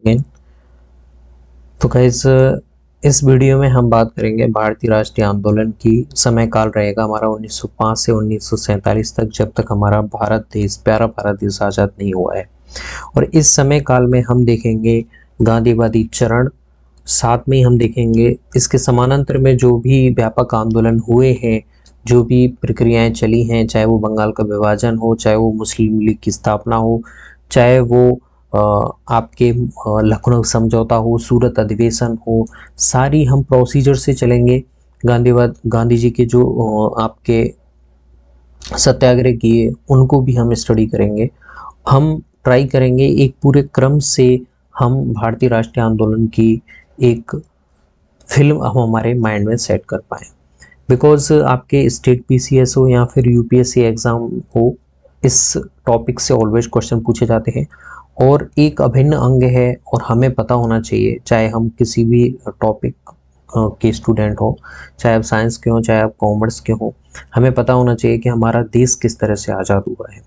Again. तो guys, इस video में हम बात करेंगे भारतीय राष्ट्रीय आंदोलन की। समय काल रहेगा हमारा 1905 से 1947 तक, जब तक हमारा भारत देश, प्यारा भारत देश आज़ाद नहीं हुआ है। और इस समय काल में हम देखेंगे गांधीवादी चरण, साथ में हम देखेंगे इसके समानांतर में जो भी व्यापक आंदोलन हुए हैं, जो भी प्रक्रियाएं चली हैं, चाहे वो बंगाल का विभाजन हो, चाहे वो मुस्लिम लीग की स्थापना हो, चाहे वो आपके लखनऊ समझौता हो, सूरत अधिवेशन हो, सारी हम प्रोसीजर से चलेंगे। गांधी जी के जो आपके सत्याग्रह किए उनको भी हम स्टडी करेंगे। हम ट्राई करेंगे एक पूरे क्रम से हम भारतीय राष्ट्रीय आंदोलन की एक फिल्म हम हमारे माइंड में सेट कर पाए। बिकॉज आपके स्टेट पीसीएस हो या फिर यूपीएससी एग्जाम हो, इस टॉपिक से ऑलवेज क्वेश्चन पूछे जाते हैं और एक अभिन्न अंग है। और हमें पता होना चाहिए, चाहे हम किसी भी टॉपिक के स्टूडेंट हो, चाहे आप साइंस के हो, चाहे आप कॉमर्स के हो, हमें पता होना चाहिए कि हमारा देश किस तरह से आज़ाद हुआ है।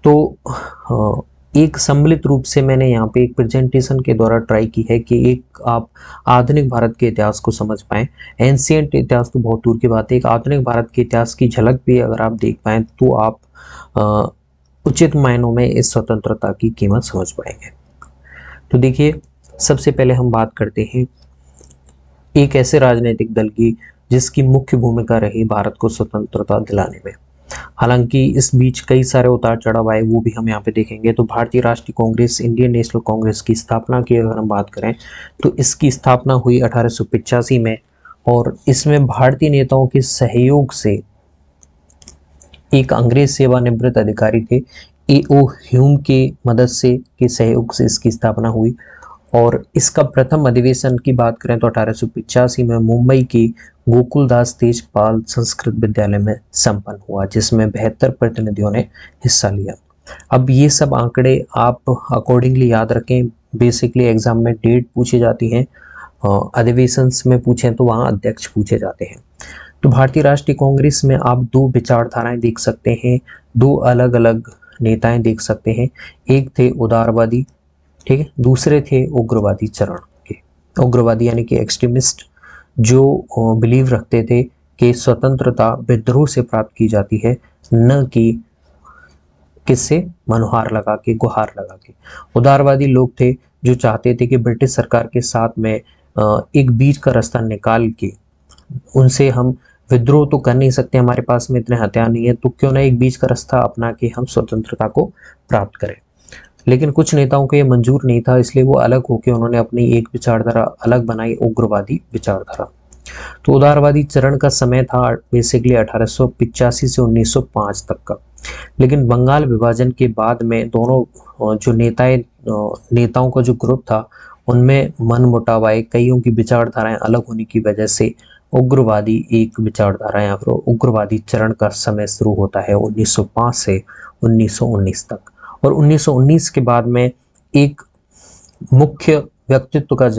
तो एक सम्मिलित रूप से मैंने यहाँ पे एक प्रेजेंटेशन के द्वारा ट्राई की है कि एक आप आधुनिक भारत के इतिहास को समझ पाएँ। एंशिएंट इतिहास तो बहुत दूर की बात है, एक आधुनिक भारत के इतिहास की झलक भी अगर आप देख पाएँ तो आप उचित मायनों में इस स्वतंत्रता की कीमत समझ पाएंगे। तो देखिए, सबसे पहले हम बात करते हैं एक ऐसे राजनीतिक दल की जिसकी मुख्य भूमिका रही भारत को स्वतंत्रता दिलाने में। हालांकि इस बीच कई सारे उतार चढ़ाव आए, वो भी हम यहाँ पे देखेंगे। तो भारतीय राष्ट्रीय कांग्रेस, इंडियन नेशनल कांग्रेस की स्थापना की अगर हम बात करें तो इसकी स्थापना हुई 1885 में, और इसमें भारतीय नेताओं के सहयोग से एक अंग्रेज सेवानिवृत्त अधिकारी थे ए.ओ. ह्यूम के मदद से, के सहयोग से इसकी स्थापना हुई। और इसका प्रथम अधिवेशन की बात करें तो 1885 में मुंबई की गोकुलदास तेजपाल संस्कृत विद्यालय में संपन्न हुआ, जिसमें 72 प्रतिनिधियों ने हिस्सा लिया। अब ये सब आंकड़े आप अकॉर्डिंगली याद रखें। बेसिकली एग्जाम में डेट पूछी जाती हैं, अधिवेशंस में पूछें तो वहाँ अध्यक्ष पूछे जाते हैं। तो भारतीय राष्ट्रीय कांग्रेस में आप दो विचारधाराएं देख सकते हैं, दो अलग अलग नेताएं देख सकते हैं। एक थे उदारवादी, ठीक है, दूसरे थे उग्रवादी चरण के। उग्रवादी यानी कि एक्सट्रीमिस्ट, जो बिलीव रखते थे कि स्वतंत्रता विद्रोह से प्राप्त की जाती है, न कि किससे, मनुहार लगा के, गुहार लगा के। उदारवादी लोग थे जो चाहते थे कि ब्रिटिश सरकार के साथ में एक बीच का रास्ता निकाल के, उनसे हम विद्रोह तो कर नहीं सकते, हमारे पास में इतने हथियार नहीं है, तो क्यों ना एक बीच का रास्ता अपना के हम स्वतंत्रता को प्राप्त करें। लेकिन कुछ नेताओं को ये मंजूर नहीं था, इसलिए वो अलग होकर उन्होंने अपनी एक विचारधारा अलग बनाई, उग्रवादी विचारधारा। तो उदारवादी चरण का समय था बेसिकली 1885 से 1905 तक का। लेकिन बंगाल विभाजन के बाद में दोनों जो नेताओं का जो ग्रुप था, उनमें मन मुटाव आए, कईयों की विचारधाराएं अलग होने की वजह से उग्रवादी एक विचारधारा या फिर उग्रवादी चरण का समय शुरू होता है 1905 से 1919 तक। और 1919 के बाद में एक मुख्य व्यक्तित्व का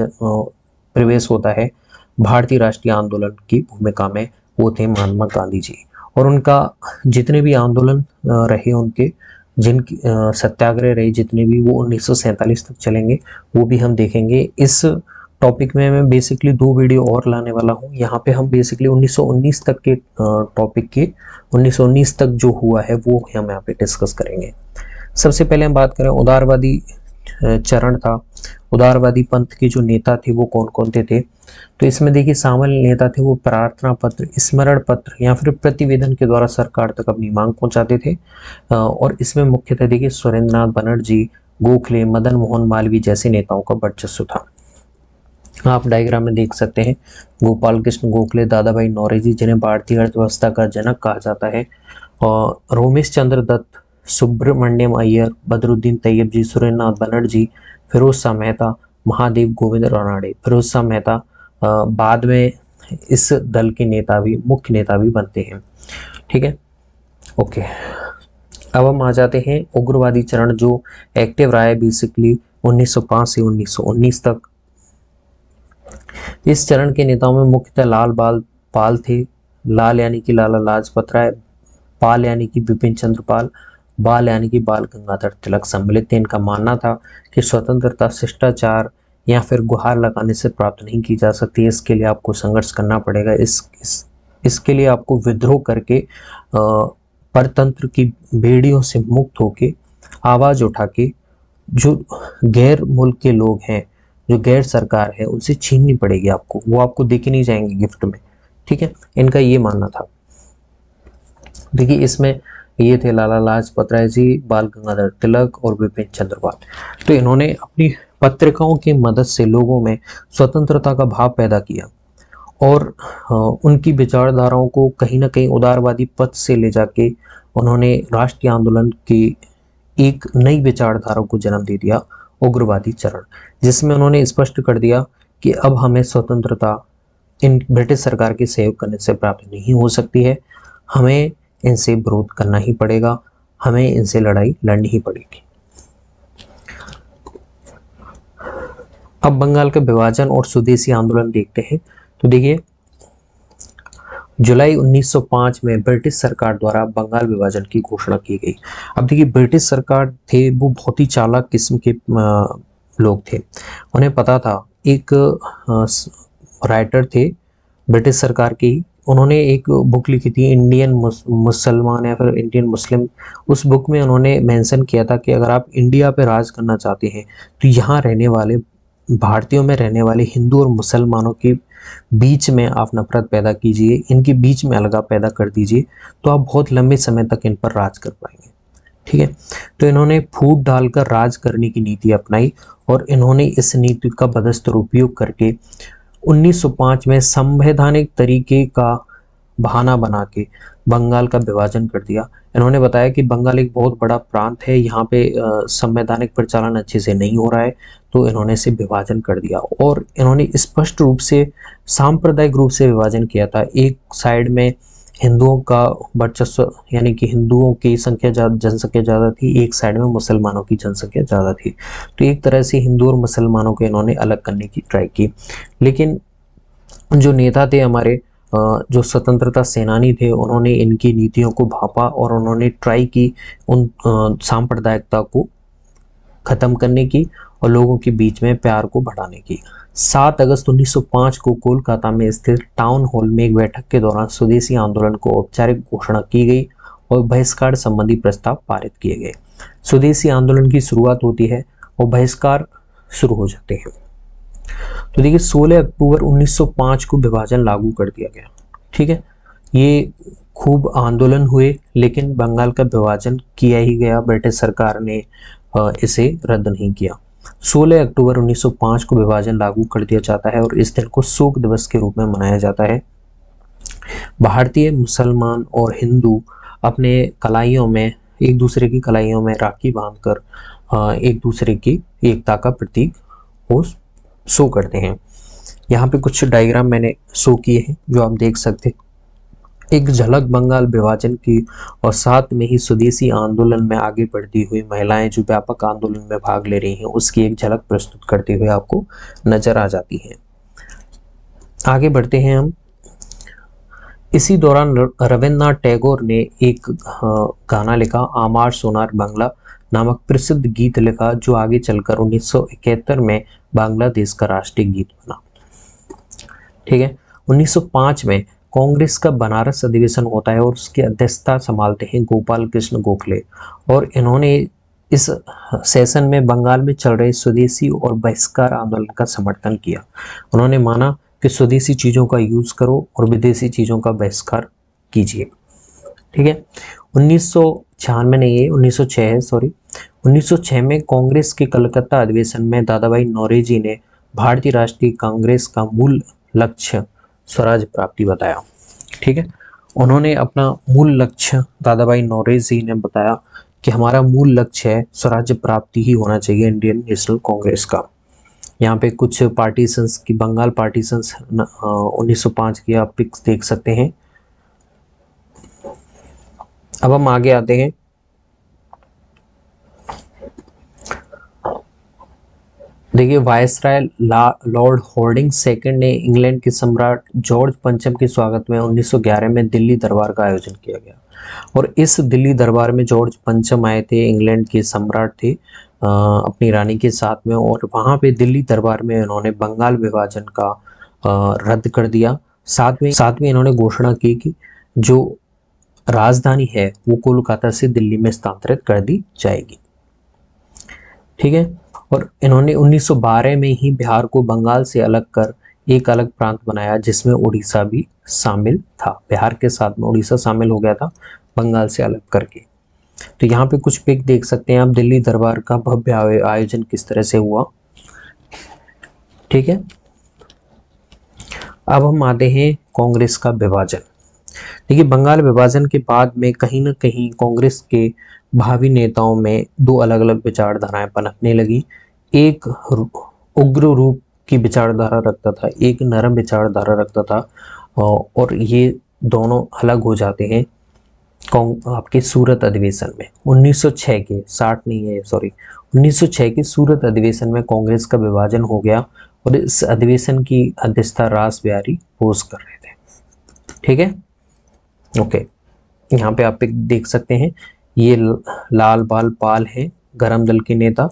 प्रवेश होता है भारतीय राष्ट्रीय आंदोलन की भूमिका में, वो थे महात्मा गांधी जी। और उनका जितने भी आंदोलन रहे, उनके जिनकी सत्याग्रह रहे जितने भी, वो 1947 तक चलेंगे, वो भी हम देखेंगे। इस टॉपिक में मैं बेसिकली दो वीडियो और लाने वाला हूँ। यहाँ पे हम बेसिकली 1919 तक के टॉपिक के 1919 तक जो हुआ है वो हम यहाँ पे डिस्कस करेंगे। सबसे पहले हम बात करें उदारवादी चरण था। उदारवादी पंथ के जो नेता थे वो कौन कौन थे? तो इसमें देखिए, सामान्य नेता थे वो प्रार्थना पत्र, स्मरण पत्र या फिर प्रतिवेदन के द्वारा सरकार तक अपनी मांग पहुंचाते थे। और इसमें मुख्यतः देखिए सुरेंद्रनाथ बनर्जी, गोखले, मदन मोहन मालवीय जैसे नेताओं का वर्चस्व था। आप डायग्राम में देख सकते हैं गोपाल कृष्ण गोखले, दादा भाई नौरोजी, जिन्हें भारतीय अर्थव्यवस्था का जनक कहा जाता है, और रोमेश चंद्र दत्त, सुब्रमण्यम अय्यर, बदरुद्दीन तैयब जी, सुरेंद्रनाथ बनर्जी, फिरोज शाह मेहता, महादेव गोविंद रानड़े। फिरोज शाह मेहता बाद में इस दल के नेता भी, मुख्य नेता भी बनते हैं, ठीक है, ओके। अब हम आ जाते हैं उग्रवादी चरण जो एक्टिव रहा है बेसिकली 1905 से 1919 तक। इस चरण के नेताओं में मुख्यतः लाल बाल पाल थे। लाल यानी कि लाला लाजपत राय, पाल यानी कि बिपिन चंद्र पाल, बाल यानी कि बाल गंगाधर तिलक सम्मिलित थे। इनका मानना था कि स्वतंत्रता शिष्टाचार या फिर गुहार लगाने से प्राप्त नहीं की जा सकती, इसके लिए आपको संघर्ष करना पड़ेगा। इसके लिए आपको विद्रोह करके परतंत्र की बेड़ियों से मुक्त होके आवाज उठा के जो गैर मुल्क के लोग हैं, जो गैर सरकार है, उनसे छीननी पड़ेगी आपको, वो आपको देके नहीं जाएंगे गिफ्ट में। ठीक है, इनका ये मानना था। देखिए इसमें ये थे लाला लाजपत राय जी, बाल गंगाधर तिलक और विपिन चंद्र पाल। तो इन्होंने अपनी पत्रिकाओं की मदद से लोगों में स्वतंत्रता का भाव पैदा किया और उनकी विचारधाराओं को कहीं ना कहीं उदारवादी पथ से ले जाके उन्होंने राष्ट्रीय आंदोलन की एक नई विचारधारा को जन्म दे दिया, उग्रवादी चरण, जिसमें उन्होंने स्पष्ट कर दिया कि अब हमें स्वतंत्रता इन ब्रिटिश सरकार के सहयोग करने से प्राप्त नहीं हो सकती है, हमें इनसे विरोध करना ही पड़ेगा, हमें इनसे लड़ाई लड़नी ही पड़ेगी। अब बंगाल का विभाजन और स्वदेशी आंदोलन देखते हैं। तो देखिए जुलाई 1905 में ब्रिटिश सरकार द्वारा बंगाल विभाजन की घोषणा की गई। अब देखिए ब्रिटिश सरकार थे वो बहुत ही चालाक किस्म के लोग थे, उन्हें पता था। एक राइटर थे ब्रिटिश सरकार के ही, उन्होंने एक बुक लिखी थी इंडियन मुसलमान या फिर इंडियन मुस्लिम। उस बुक में उन्होंने मेंशन किया था कि अगर आप इंडिया पे राज करना चाहते हैं तो यहाँ रहने वाले भारतीयों में रहने वाले हिंदू और मुसलमानों के बीच में आप नफरत पैदा कीजिए, इनके बीच में अलगाव पैदा कर दीजिए, तो आप बहुत लंबे समय तक इन पर राज कर पाएंगे। ठीक है, तो इन्होंने फूट डालकर राज करने की नीति अपनाई और इन्होंने इस नीति का बदस्तर उपयोग करके 1905 में संवैधानिक तरीके का बहाना बना के बंगाल का विभाजन कर दिया। इन्होंने बताया कि बंगाल एक बहुत बड़ा प्रांत है, यहाँ पे संवैधानिक परिचालन अच्छे से नहीं हो रहा है, तो इन्होंने इसे विभाजन कर दिया और इन्होंने स्पष्ट रूप से सांप्रदायिक रूप से विभाजन किया था। एक साइड में हिंदुओं का वर्चस्व यानी कि हिंदुओं की जनसंख्या ज़्यादा थी, एक साइड में मुसलमानों की जनसंख्या ज़्यादा थी। तो एक तरह से हिंदू और मुसलमानों को इन्होंने अलग करने की ट्राई की, लेकिन जो नेता थे हमारे, जो स्वतंत्रता सेनानी थे, उन्होंने इनकी नीतियों को भापा और उन्होंने ट्राई की उन सांप्रदायिकता को ख़त्म करने की और लोगों के बीच में प्यार को बढ़ाने की। 7 अगस्त 1905 को कोलकाता में स्थित टाउन हॉल में एक बैठक के दौरान स्वदेशी आंदोलन को औपचारिक घोषणा की गई और बहिष्कार संबंधी प्रस्ताव पारित किए गए। स्वदेशी आंदोलन की शुरुआत होती है और बहिष्कार शुरू हो जाते हैं। तो देखिए 16 अक्टूबर 1905 को विभाजन लागू कर दिया गया। ठीक है, ये खूब आंदोलन हुए लेकिन बंगाल का विभाजन किया ही गया, ब्रिटिश सरकार ने इसे रद्द नहीं किया। 16 अक्टूबर 1905 को विभाजन लागू कर दिया जाता है और इस दिन को शोक दिवस के रूप में मनाया जाता है। भारतीय, मुसलमान और हिंदू अपने कलाइयों में, एक दूसरे की कलाइयों में राखी बांधकर एक दूसरे की एकता का प्रतीक हो शो करते हैं। यहाँ पे कुछ डायग्राम मैंने शो किए हैं जो आप देख सकते हैं। एक झलक बंगाल विभाजन की और साथ में ही स्वदेशी आंदोलन में आगे बढ़ती हुई महिलाएं जो व्यापक आंदोलन में भाग ले रही हैं उसकी एक झलक प्रस्तुत करते हुए आपको नजर आ जाती है। आगे बढ़ते हैं हम। इसी दौरान रविन्द्रनाथ टैगोर ने एक गाना लिखा, आमार सोनार बांग्ला नामक प्रसिद्ध गीत लिखा, जो आगे चलकर 1971 में बांग्लादेश का राष्ट्रीय गीत बना। ठीक है, 1905 में कांग्रेस का बनारस अधिवेशन होता है और उसकी अध्यक्षता संभालते हैं गोपाल कृष्ण गोखले और इन्होंने इस सेशन में बंगाल में चल रहे स्वदेशी और बहिष्कार आंदोलन का समर्थन किया। उन्होंने माना कि स्वदेशी चीज़ों का यूज करो और विदेशी चीज़ों का बहिष्कार कीजिए। ठीक है, 1906 में कांग्रेस के कलकत्ता अधिवेशन में दादाभाई नौरोजी ने भारतीय राष्ट्रीय कांग्रेस का मूल लक्ष्य स्वराज प्राप्ति बताया। ठीक है, उन्होंने अपना मूल लक्ष्य, दादाभाई नौरोजी ने बताया कि हमारा मूल लक्ष्य है स्वराज्य प्राप्ति ही होना चाहिए इंडियन नेशनल कांग्रेस का। यहाँ पे कुछ पार्टीशंस की, बंगाल पार्टीशंस 1905 की आप पिक्स देख सकते हैं। अब हम आगे आते हैं। देखिए वायसराय लॉर्ड हॉर्डिंग सेकंड ने इंग्लैंड के सम्राट जॉर्ज पंचम के स्वागत में 1911 में दिल्ली दरबार का आयोजन किया गया। और इस दिल्ली दरबार में जॉर्ज पंचम आए थे, इंग्लैंड के सम्राट थे, अपनी रानी के साथ में, और वहाँ पे दिल्ली दरबार में उन्होंने बंगाल विभाजन का रद्द कर दिया। साथ में इन्होंने घोषणा की कि जो राजधानी है वो कोलकाता से दिल्ली में स्थानांतरित कर दी जाएगी। ठीक है। और इन्होंने 1912 में ही बिहार को बंगाल से अलग कर एक अलग प्रांत बनाया, जिसमें उड़ीसा भी शामिल था। बिहार के साथ में उड़ीसा शामिल हो गया था बंगाल से अलग करके। तो यहाँ पे कुछ पिक देख सकते हैं आप, दिल्ली दरबार का भव्य आयोजन किस तरह से हुआ। ठीक है। अब हम आते हैं कांग्रेस का विभाजन। देखिए, बंगाल विभाजन के बाद में कहीं ना कहीं कांग्रेस के भावी नेताओं में दो अलग अलग विचारधाराएं पनपने लगी। एक उग्र रूप की विचारधारा रखता था, एक नरम विचारधारा रखता था, और ये दोनों अलग हो जाते हैं आपके सूरत अधिवेशन में 1906 के 60 नहीं है सॉरी 1906 के सूरत अधिवेशन में कांग्रेस का विभाजन हो गया, और इस अधिवेशन की अध्यक्षता रास बिहारी बोस कर रहे थे। ठीक है। ओके, यहाँ पे आप देख सकते हैं, ये लाल बाल पाल है गरम दल के नेता,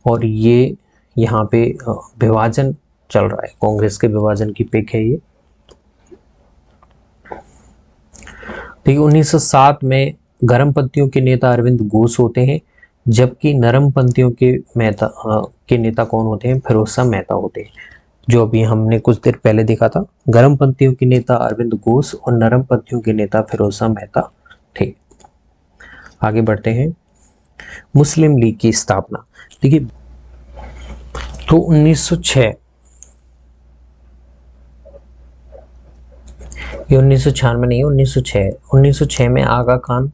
और ये यहाँ पे विभाजन चल रहा है, कांग्रेस के विभाजन की पिक है ये। देखिए, 1907 में गरम पंथियों के नेता अरविंद घोष होते हैं, जबकि नरम पंथियों के नेता कौन होते हैं? फिरोज शाह मेहता होते हैं, जो अभी हमने कुछ देर पहले देखा था। गरम पंथियों के नेता अरविंद घोष और नरम पंथियों के नेता फिरोज शाह मेहता थे। आगे बढ़ते हैं। मुस्लिम लीग की स्थापना। देखिए, तो 1906 ये 1996 नहीं है, 1906 में आगा खान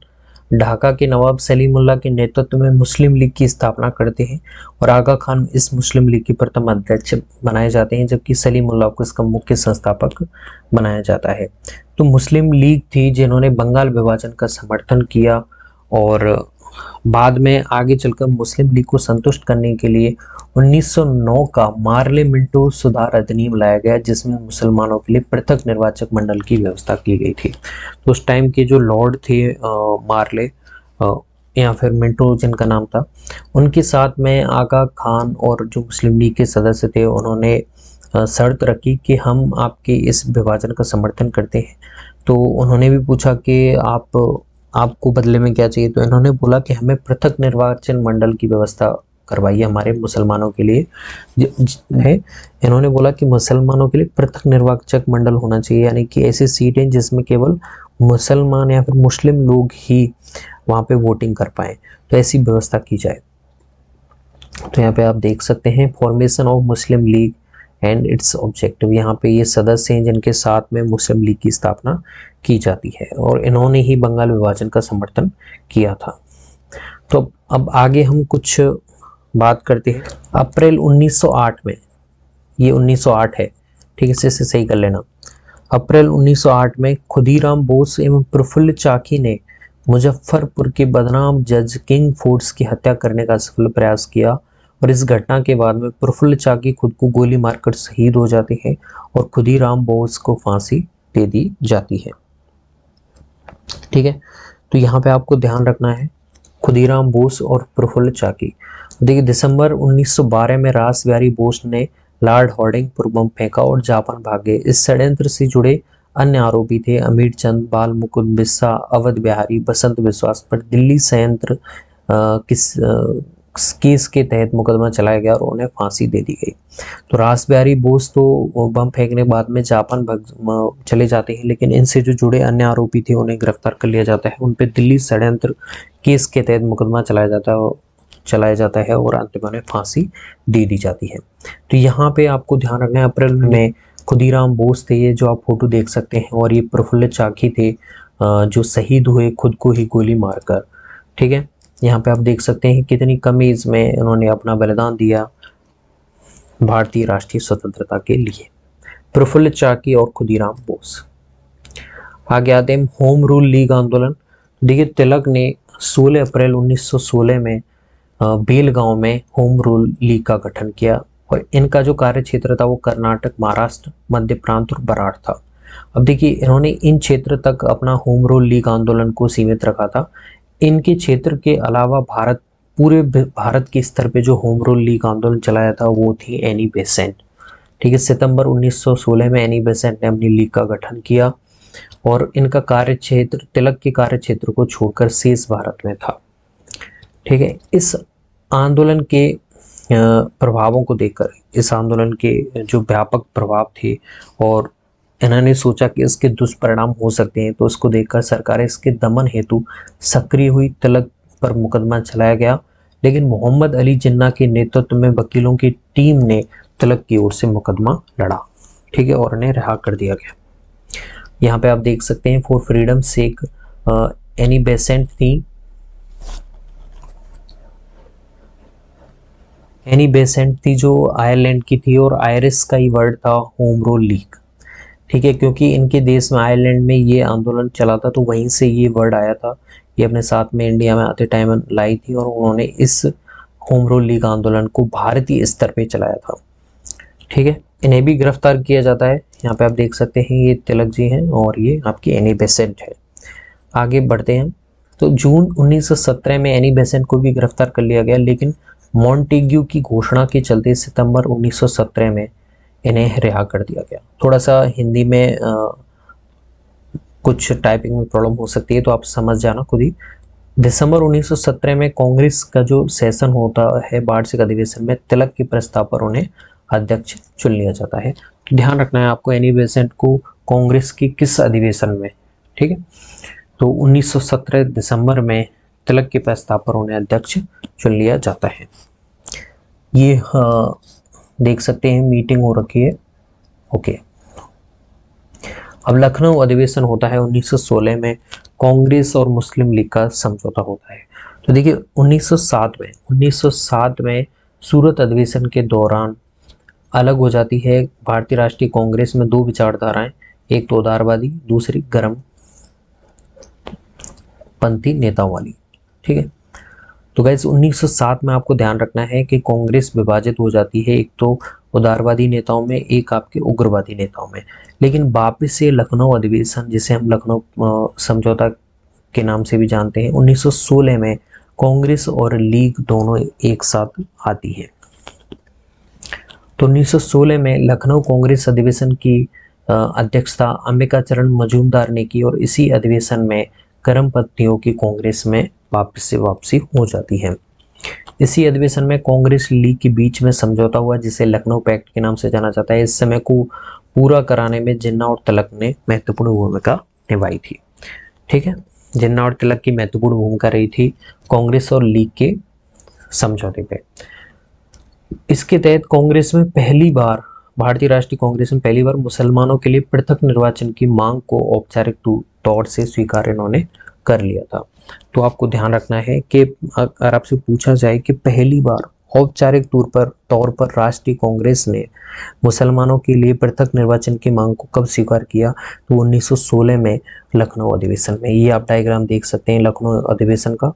ढाका के नवाब सलीमुल्लाह के नेतृत्व में मुस्लिम लीग की स्थापना करते हैं, और आगा खान इस मुस्लिम लीग के प्रथम अध्यक्ष बनाए जाते हैं, जबकि सलीमुल्लाह को इसका मुख्य संस्थापक बनाया जाता है। तो मुस्लिम लीग थी जिन्होंने बंगाल विभाजन का समर्थन किया, और बाद में आगे चलकर मुस्लिम लीग को संतुष्ट करने के लिए 1909 का मार्ले मिंटो सुधार अधिनियम लाया गया, जिसमें मुसलमानों के लिए पृथक निर्वाचक मंडल की व्यवस्था की गई थी। तो उस टाइम के जो लॉर्ड थे मार्ले या फिर मिंटो जिनका नाम था, उनके साथ में आगा खान और जो मुस्लिम लीग के सदस्य थे, उन्होंने शर्त रखी कि हम आपके इस विभाजन का समर्थन करते हैं। तो उन्होंने भी पूछा कि आपको बदले में क्या चाहिए? तो इन्होंने बोला कि हमें पृथक निर्वाचन मंडल की व्यवस्था करवाइए हमारे मुसलमानों के लिए है। इन्होंने बोला कि मुसलमानों के लिए पृथक निर्वाचक मंडल होना चाहिए, यानी कि ऐसी सीटें जिसमें केवल मुसलमान या फिर मुस्लिम लोग ही वहाँ पे वोटिंग कर पाएँ, तो ऐसी व्यवस्था की जाए। तो यहाँ पे आप देख सकते हैं formation of Muslim league and it's objective. यहाँ पे ये सदस्य हैं जिनके साथ में मुस्लिम लीग की स्थापना की जाती है, और इन्होंने ही बंगाल विभाजन का समर्थन किया था। तो अब आगे हम कुछ बात करते हैं। अप्रैल 1908 में, ये 1908 है, ठीक है, इसे सही कर लेना। अप्रैल 1908 में खुदीराम बोस एवं प्रफुल्ल चाकी ने मुजफ्फरपुर के बदनाम जज किंग फोर्ड्स की हत्या करने का सफल प्रयास किया, और इस घटना के बाद में प्रफुल्ल चाकी खुद को गोली मारकर शहीद हो जाते हैं, और खुदीराम बोस को फांसी दे दी जाती है। ठीक है। तो यहाँ पे आपको ध्यान रखना है खुदीराम बोस और प्रफुल्ल चाकी। देखिए, दिसंबर 1912 में रास बिहारी बोस ने लॉर्ड हार्डिंग पर बम फेंका और जापान भागे। इस षड्यंत्र से जुड़े अन्य आरोपी थे अमीर चंद, बाल मुकुंद बिस्सा, अवध बिहारी, बसंत विश्वास पर दिल्ली संयंत्र केस के तहत मुकदमा चलाया गया और उन्हें फांसी दे दी गई। तो रास बिहारी बोस तो बम फेंकने के बाद में जापान चले जाते हैं, लेकिन इनसे जो जुड़े अन्य आरोपी थे उन्हें गिरफ्तार कर लिया जाता है। उन पर दिल्ली षड्यंत्र केस के तहत मुकदमा चलाया जाता है और अंत में उन्हें फांसी दे दी जाती है। तो यहाँ पे आपको ध्यान रखना है, अप्रैल में खुदीराम बोस थे, ये जो आप फोटो देख सकते हैं, और ये प्रफुल्ल चाकी थे जो शहीद हुए खुद को ही गोली मारकर। ठीक है। यहाँ पे आप देख सकते हैं कितनी कम एज में उन्होंने अपना बलिदान दिया भारतीय राष्ट्रीय स्वतंत्रता के लिए, प्रफुल्ल चाकी और खुदीराम बोस। आगे आते हैं होम रूल लीग आंदोलन। देखिए, तिलक ने 16 अप्रैल 1916 में बेलगांव में होम रूल लीग का गठन किया, और इनका जो कार्य क्षेत्र था वो कर्नाटक, महाराष्ट्र, मध्य प्रांत और बराड़ था। अब देखिए, इन्होंने इन क्षेत्र तक अपना होम रूल लीग आंदोलन को सीमित रखा था। इनके क्षेत्र के अलावा पूरे भारत के स्तर पे जो होम रूल लीग आंदोलन चलाया था वो थी एनी बेसेंट। ठीक है, सितंबर 1916 में एनी बेसेंट ने अपनी लीग का गठन किया और इनका कार्य क्षेत्र तिलक के कार्य क्षेत्र को छोड़कर शेष भारत में था। ठीक है, इस आंदोलन के प्रभावों को देखकर, इस आंदोलन के जो व्यापक प्रभाव थे और इन्होंने सोचा कि इसके दुष्परिणाम हो सकते हैं, तो इसको देखकर सरकार इसके दमन हेतु सक्रिय हुई। तिलक पर मुकदमा चलाया गया, लेकिन मोहम्मद अली जिन्ना के नेतृत्व में वकीलों की टीम ने तिलक की ओर से मुकदमा लड़ा। ठीक है, और उन्हें रिहा कर दिया गया। यहाँ पे आप देख सकते हैं for freedom sake Annie Besant थी। एनी बेसेंट थी जो आयरलैंड की थी और आयरिश का ही वर्ड था होम रूल लीग। ठीक है, क्योंकि इनके देश में आयरलैंड में ये आंदोलन चला था तो वहीं से ये वर्ड आया था। ये अपने साथ में इंडिया में आते टाइम लाई थी और उन्होंने इस होम रूल लीग आंदोलन को भारतीय स्तर पे चलाया था। ठीक है, इन्हें भी गिरफ्तार किया जाता है। यहाँ पे आप देख सकते हैं ये तिलक जी हैं और ये आपकी एनी बेसेंट है। आगे बढ़ते हैं तो जून 1917 में एनी बेसेंट को भी गिरफ्तार कर लिया गया, लेकिन मॉन्टेग्यू की घोषणा के चलते सितंबर 1917 में इन्हें रिहा कर दिया गया। थोड़ा सा हिंदी में कुछ टाइपिंग में प्रॉब्लम हो सकती है, तो आप समझ जाना खुद ही। दिसंबर 1917 में कांग्रेस का जो सेशन होता है वार्षिक अधिवेशन में, तिलक के प्रस्ताव पर उन्हें अध्यक्ष चुन लिया जाता है। तो ध्यान रखना है आपको एनी बेसेंट को कांग्रेस की किस अधिवेशन में। ठीक है, तो 1917 दिसंबर में तिलक के प्रस्ताव पर उन्हें अध्यक्ष चुन लिया जाता है। ये देख सकते हैं मीटिंग हो रखी है। ओके, अब लखनऊ अधिवेशन होता है 1916 में। कांग्रेस और मुस्लिम लीग का समझौता होता है। तो देखिए 1907 में सूरत अधिवेशन के दौरान अलग हो जाती है भारतीय राष्ट्रीय कांग्रेस में दो विचारधाराएं, एक तो उदारवादी, दूसरी गर्म पंथी नेताओं वाली। ठीक है, तो गाइस 1907 में आपको ध्यान रखना है कि कांग्रेस विभाजित हो जाती है, एक तो उदारवादी नेताओं में, एक आपके उग्रवादी नेताओं में। लेकिन वापिस से लखनऊ अधिवेशन, जिसे हम लखनऊ समझौता के नाम से भी जानते हैं, 1916 में कांग्रेस और लीग दोनों एक साथ आती है। तो 1916 में लखनऊ कांग्रेस अधिवेशन की अध्यक्षता अंबिका चरण मजूमदार ने की और इसी अधिवेशन में करमपंथियों की कांग्रेस में वापस से वापसी हो जाती है। इसी अधिवेशन में कांग्रेस लीग के बीच में समझौता हुआ, जिसे लखनऊ पैक्ट के नाम से जाना जाता है। इस समय को पूरा कराने में जिन्ना और तिलक ने महत्वपूर्ण भूमिका निभाई थी। ठीक है, जिन्ना और तिलक की महत्वपूर्ण भूमिका रही थी कांग्रेस और लीग के समझौते पे। इसके तहत कांग्रेस में पहली बार, भारतीय राष्ट्रीय कांग्रेस में पहली बार मुसलमानों के लिए पृथक निर्वाचन की मांग को औपचारिक तौर से स्वीकार इन्होंने कर लिया था। तो आपको ध्यान रखना है कि अगर आपसे पूछा जाए कि पहली बार औपचारिक तौर पर राष्ट्रीय कांग्रेस ने मुसलमानों के लिए पृथक निर्वाचन की मांग को कब स्वीकार किया, तो 1916 में लखनऊ अधिवेशन में। ये आप डायग्राम देख सकते हैं लखनऊ अधिवेशन का।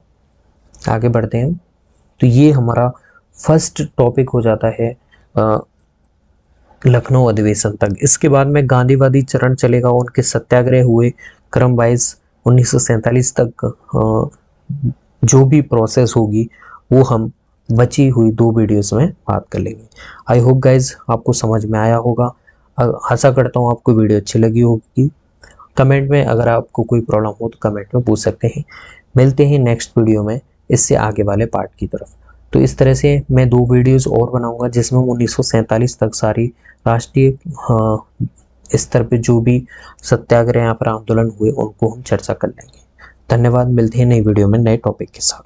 आगे बढ़ते हैं, तो ये हमारा फर्स्ट टॉपिक हो जाता है लखनऊ अधिवेशन तक। इसके बाद में गांधीवादी चरण चलेगा, उनके सत्याग्रह हुए क्रम वाइज 1947 तक जो भी प्रोसेस होगी वो हम बची हुई दो वीडियोस में बात कर लेंगे। आई होप गाइज आपको समझ में आया होगा। आशा करता हूँ आपको वीडियो अच्छी लगी होगी। कमेंट में अगर आपको कोई प्रॉब्लम हो तो कमेंट में पूछ सकते हैं। मिलते हैं नेक्स्ट वीडियो में इससे आगे वाले पार्ट की तरफ। तो इस तरह से मैं दो वीडियोस और बनाऊंगा जिसमें 1947 तक सारी राष्ट्रीय स्तर पे जो भी सत्याग्रह यहाँ पर आंदोलन हुए उनको हम चर्चा कर लेंगे। धन्यवाद, मिलते हैं नई वीडियो में नए टॉपिक के साथ।